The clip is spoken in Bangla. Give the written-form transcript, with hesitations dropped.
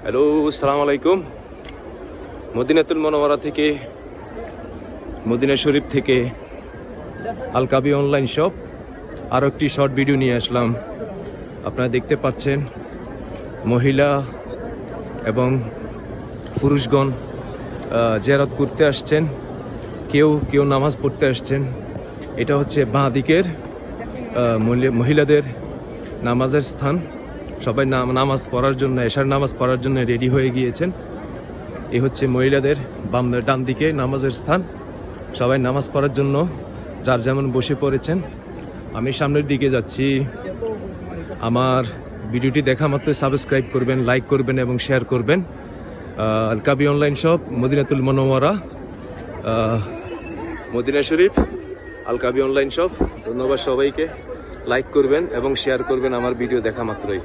হ্যালো, আসসালামু আলাইকুম। মদিনাতুল মুনাওয়ারা থেকে, মদিনা শরীফ থেকে আল কাবি অনলাইন শপ আরও একটি শর্ট ভিডিও নিয়ে আসলাম। আপনারা দেখতে পাচ্ছেন মহিলা এবং পুরুষগণ জিয়ারত করতে আসছেন, কেউ নামাজ পড়তে আসছেন। এটা হচ্ছে বাঁ দিকের মহিলাদের নামাজের স্থান। সবাই নামাজ পড়ার জন্য, এশার নামাজ পড়ার জন্য রেডি হয়ে গিয়েছেন। এই হচ্ছে মহিলাদের ডান দিকে নামাজের স্থান। সবাই নামাজ পড়ার জন্য যার যেমন বসে পড়েছেন। আমি সামনের দিকে যাচ্ছি। আমার ভিডিওটি দেখা মাত্র সাবস্ক্রাইব করবেন, লাইক করবেন এবং শেয়ার করবেন। আল কাবি অনলাইন শপ, মদিনাতুল মুনাওয়ারা, মদিনা শরীফ, আল কাবি অনলাইন শপ। ধন্যবাদ সবাইকে। লাইক করবেন এবং শেয়ার করবেন আমার ভিডিও দেখা মাত্রই।